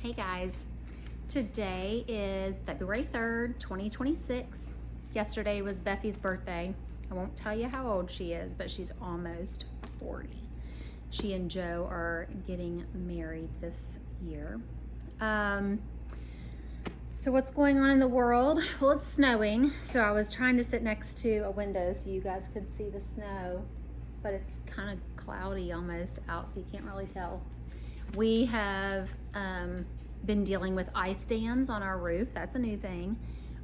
Hey guys, today is February 3rd, 2026. Yesterday was Beffy's birthday. I won't tell you how old she is, but she's almost 40. She and Joe are getting married this year. So what's going on in the world? Well, it's snowing, so I was trying to sit next to a window so you guys could see the snow, but it's kind of cloudy almost out, so you can't really tell. We have been dealing with ice dams on our roof. That's a new thing,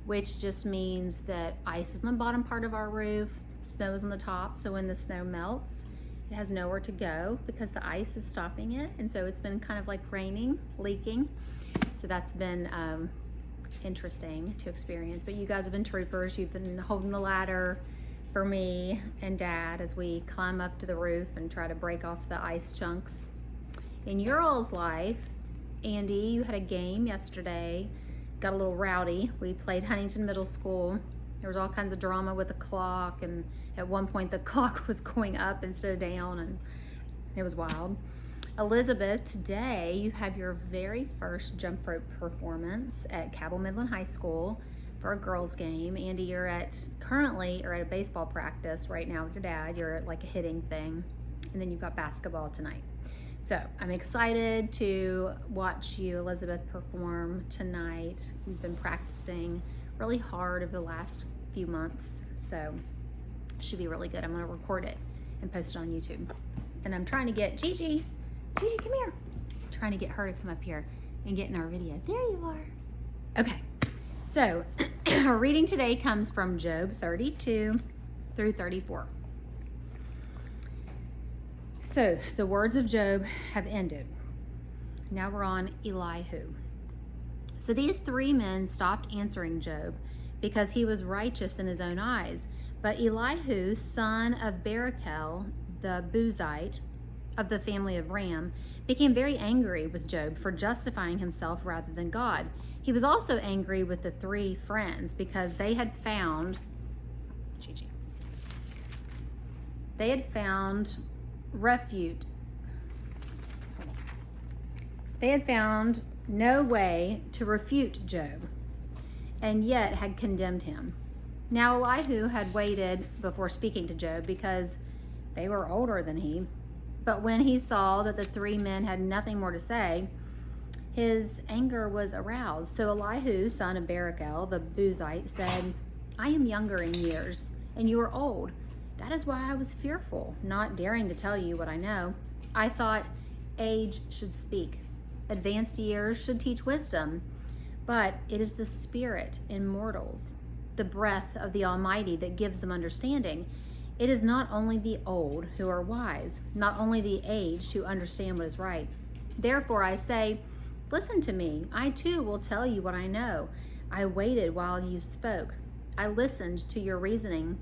which just means that ice is in the bottom part of our roof, snow is on the top, so when the snow melts, it has nowhere to go because the ice is stopping it, and so it's been kind of like raining, leaking. So that's been interesting to experience, but you guys have been troopers. You've been holding the ladder for me and Dad as we climb up to the roof and try to break off the ice chunks. In your all's life, Andy, you had a game yesterday, got a little rowdy. We played Huntington Middle School. There was all kinds of drama with the clock, and at one point the clock was going up instead of down, and it was wild. Elizabeth, today you have your very first jump rope performance at Cabell Midland High School for a girls game. Andy, you're currently at a baseball practice right now with your dad. You're at like a hitting thing, and then you've got basketball tonight. So I'm excited to watch you, Elizabeth, perform tonight. You've been practicing really hard over the last few months, so it should be really good. I'm gonna record it and post it on YouTube. And I'm trying to get Gigi, come here. I'm trying to get her to come up here and get in our video. There you are. Okay, so our reading today comes from Job 32 through 34. So the words of Job have ended. Now we're on Elihu. So these three men stopped answering Job because he was righteous in his own eyes. But Elihu, son of Barachel, the Buzite of the family of Ram, became very angry with Job for justifying himself rather than God. He was also angry with the three friends because they had found refuge. They had found no way to refute Job, and yet had condemned him. Now Elihu had waited before speaking to Job because they were older than he. But when he saw that the three men had nothing more to say, his anger was aroused. So Elihu, son of Barachel, the Buzite, said, I am younger in years, and you are old. That is why I was fearful, not daring to tell you what I know. I thought age should speak. Advanced years should teach wisdom. But it is the spirit in mortals, the breath of the Almighty that gives them understanding. It is not only the old who are wise, not only the aged who understand what is right. Therefore I say, listen to me. I too will tell you what I know. I waited while you spoke. I listened to your reasoning.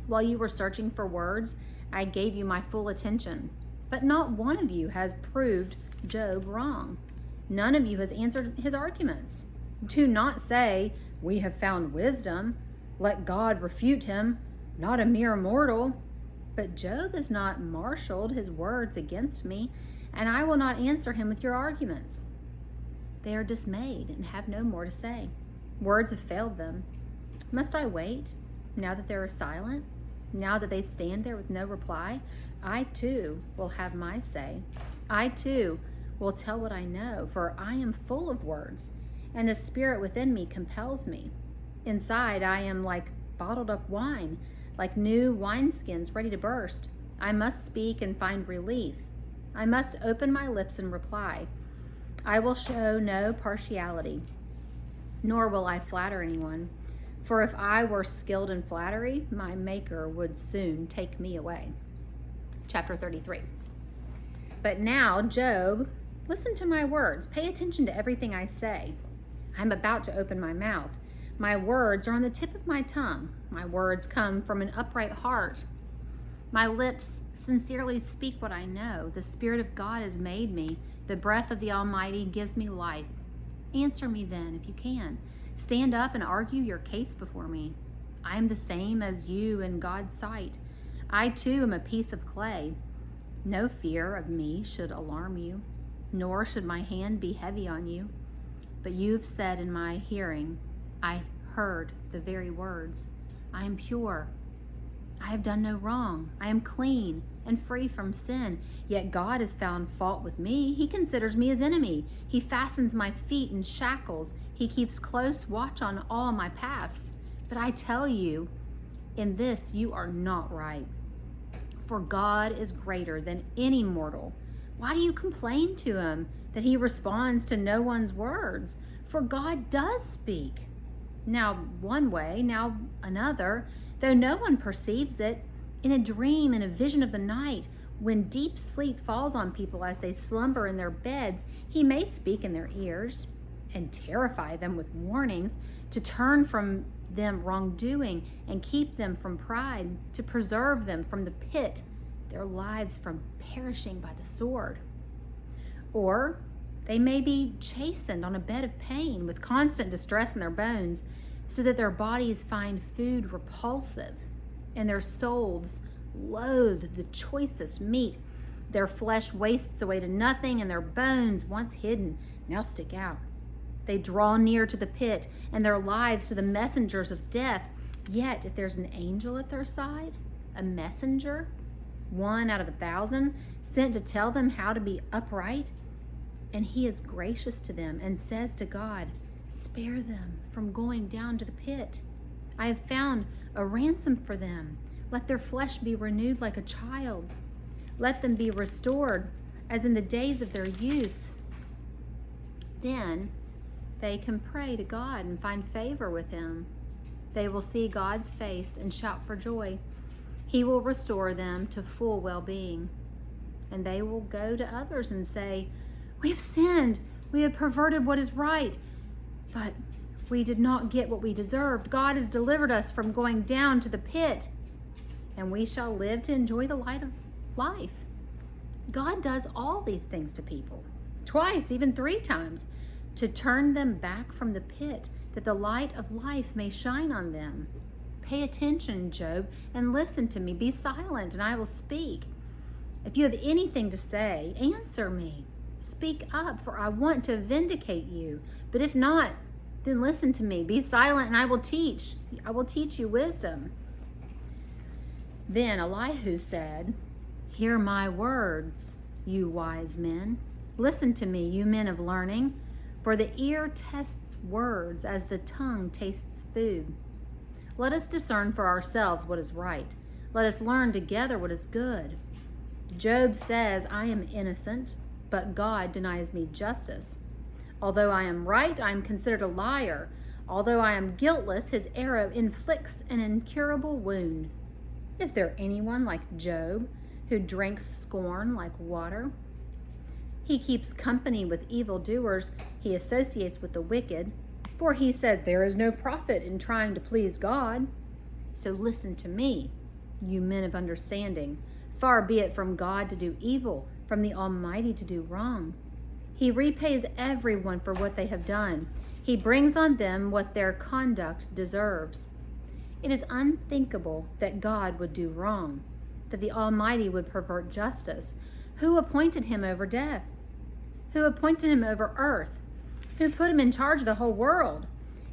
While you were searching for words, I gave you my full attention. But not one of you has proved Job wrong. None of you has answered his arguments. Do not say, we have found wisdom. Let God refute him, not a mere mortal. But Job has not marshaled his words against me, and I will not answer him with your arguments. They are dismayed and have no more to say. Words have failed them. Must I wait, now that they are silent? Now that they stand there with no reply? I too will have my say. I too will tell what I know, for I am full of words, and the spirit within me compels me. Inside I am like bottled up wine, like new wineskins ready to burst. I must speak and find relief. I must open my lips and reply. I will show no partiality, nor will I flatter anyone. For if I were skilled in flattery, my Maker would soon take me away. Chapter 33. But now, Job, listen to my words. Pay attention to everything I say. I'm about to open my mouth. My words are on the tip of my tongue. My words come from an upright heart. My lips sincerely speak what I know. The Spirit of God has made me. The breath of the Almighty gives me life. Answer me then, if you can. Stand up and argue your case before me. I am the same as you in God's sight. I too am a piece of clay. No fear of me should alarm you. nor should my hand be heavy on you. But you've said in my hearing, I heard the very words, I am pure. I have done no wrong. I am clean and free from sin. Yet God has found fault with me. He considers me his enemy. He fastens my feet in shackles. He keeps close watch on all my paths. But I tell you, in this you are not right. For God is greater than any mortal. Why do you complain to him that he responds to no one's words? For God does speak. Now one way, now another, though no one perceives it. In a dream, in a vision of the night, when deep sleep falls on people as they slumber in their beds, he may speak in their ears and terrify them with warnings to turn from them wrongdoing and keep them from pride, to preserve them from the pit, their lives from perishing by the sword. Or they may be chastened on a bed of pain with constant distress in their bones, so that their bodies find food repulsive and their souls loathe the choicest meat. Their flesh wastes away to nothing, and their bones, once hidden, now stick out. They draw near to the pit, and their lives to the messengers of death. Yet if there's an angel at their side, a messenger, 1 out of 1,000, sent to tell them how to be upright, and he is gracious to them and says to God, spare them from going down to the pit. I have found a ransom for them. Let their flesh be renewed like a child's. Let them be restored as in the days of their youth. Then they can pray to God and find favor with him. They will see God's face and shout for joy. He will restore them to full well-being. And they will go to others and say, we have sinned. We have perverted what is right. But we did not get what we deserved. God has delivered us from going down to the pit, and we shall live to enjoy the light of life. God does all these things to people, twice, even 3 times, to turn them back from the pit, that the light of life may shine on them. Pay attention, Job, and listen to me. Be silent, and I will speak. If you have anything to say, answer me. Speak up, for I want to vindicate you. But if not, then listen to me. Be silent, and I will teach. I will teach you wisdom. Then Elihu said, hear my words, you wise men. Listen to me, you men of learning. For the ear tests words as the tongue tastes food. Let us discern for ourselves what is right. Let us learn together what is good. Job says, I am innocent, but God denies me justice. Although I am right, I am considered a liar. Although I am guiltless, his arrow inflicts an incurable wound. Is there anyone like Job, who drinks scorn like water? He keeps company with evildoers. He associates with the wicked. For he says there is no profit in trying to please God. So listen to me, you men of understanding. Far be it from God to do evil, from the Almighty to do wrong. He repays everyone for what they have done. He brings on them what their conduct deserves. It is unthinkable that God would do wrong, that the Almighty would pervert justice. Who appointed him over death? Who appointed him over earth? Who put him in charge of the whole world?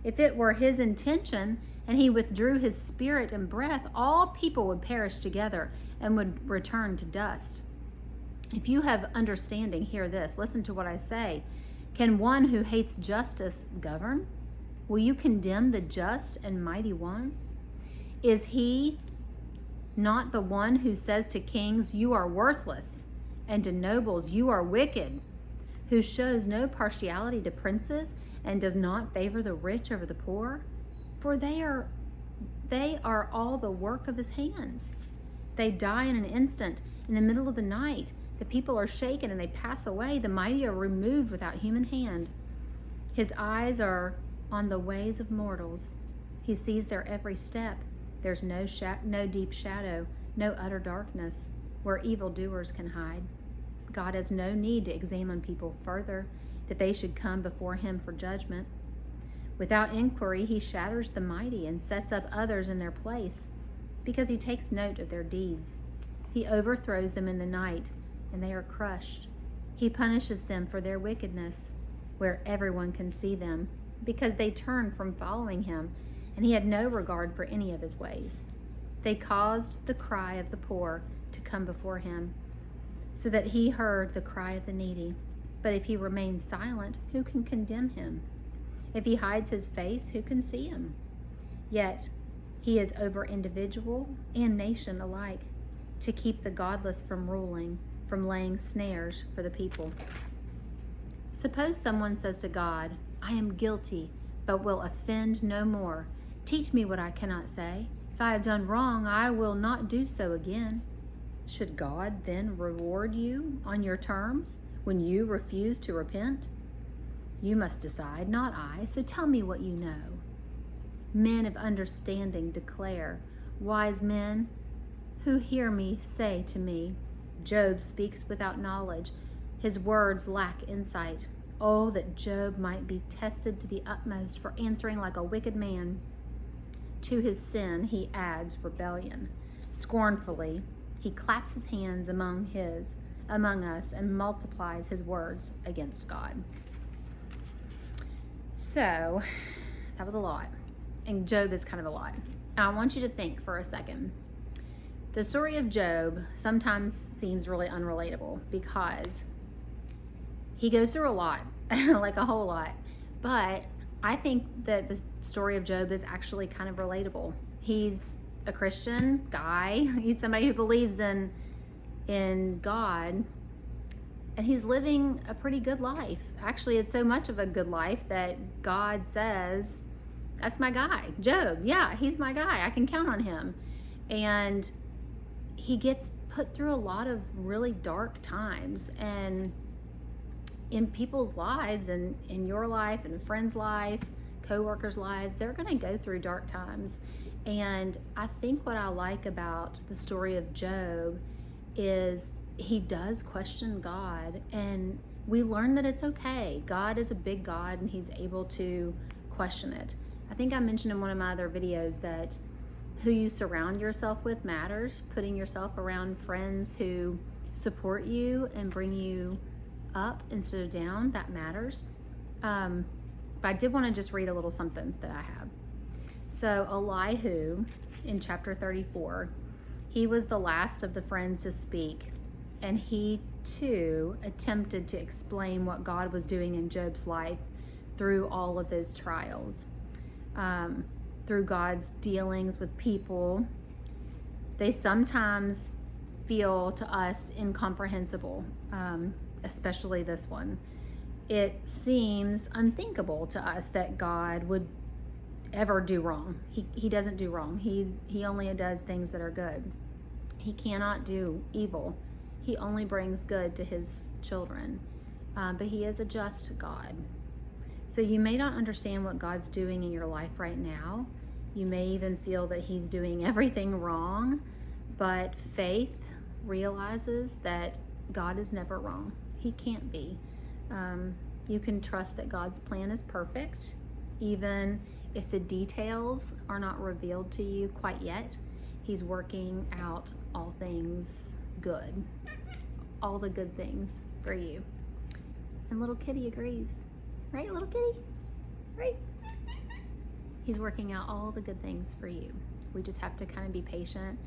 If it were his intention and he withdrew his spirit and breath, all people would perish together and would return to dust. If you have understanding, hear this. Listen to what I say. Can one who hates justice govern? Will you condemn the just and mighty one? Is he not the one who says to kings, you are worthless, and to nobles, you are wicked, who shows no partiality to princes and does not favor the rich over the poor? For they are all the work of his hands. They die in an instant, in the middle of the night. The people are shaken and they pass away. The mighty are removed without human hand. His eyes are on the ways of mortals. He sees their every step. There's no deep shadow, no utter darkness where evildoers can hide. God has no need to examine people further, that they should come before him for judgment. Without inquiry, he shatters the mighty and sets up others in their place, because he takes note of their deeds. He overthrows them in the night, and they are crushed. He punishes them for their wickedness, where everyone can see them, because they turned from following him, and he had no regard for any of his ways. They caused the cry of the poor to come before him, so that he heard the cry of the needy. But if he remains silent, who can condemn him? If he hides his face, who can see him? Yet he is over individual and nation alike, to keep the godless from ruling, from laying snares for the people. Suppose someone says to God, I am guilty, but will offend no more. Teach me what I cannot say. If I have done wrong, I will not do so again. Should God then reward you on your terms when you refuse to repent? You must decide, not I, so tell me what you know. Men of understanding declare, wise men who hear me say to me, Job speaks without knowledge. His words lack insight. Oh, that Job might be tested to the utmost for answering like a wicked man. To his sin he adds rebellion. Scornfully he claps his hands among us and multiplies his words against God. So that was a lot. And Job is kind of a lot. And I want you to think for a second. The story of Job sometimes seems really unrelatable because he goes through a lot, like a whole lot. But I think that the story of Job is actually kind of relatable. He's a Christian guy. He's somebody who believes in God, and he's living a pretty good life. Actually, it's so much of a good life that God says, that's my guy, Job. Yeah, he's my guy. I can count on him. And he gets put through a lot of really dark times, and in people's lives, and in your life, and a friend's life, co-workers' lives, they're going to go through dark times. And I think what I like about the story of Job is he does question God, and we learn that it's okay. God is a big God, and he's able to question it. I think I mentioned in one of my other videos that who you surround yourself with matters. Putting yourself around friends who support you and bring you up instead of down, that matters. But I did want to just read a little something that I have. So Elihu, in chapter 34, he was the last of the friends to speak, and he too attempted to explain what God was doing in Job's life through all of those trials, through God's dealings with people. They sometimes feel to us incomprehensible, especially this one. It seems unthinkable to us that God would ever do wrong. He doesn't do wrong. He only does things that are good. He cannot do evil. He only brings good to his children. But he is a just God. So you may not understand what God's doing in your life right now. You may even feel that he's doing everything wrong, but faith realizes that God is never wrong. He can't be. You can trust that God's plan is perfect, even if the details are not revealed to you quite yet. He's working out all things good, all the good things for you. And little kitty agrees. Right, little kitty? Right? He's working out all the good things for you. We just have to kind of be patient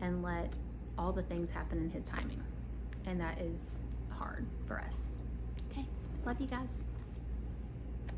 and let all the things happen in his timing. And that is hard for us. Okay, love you guys.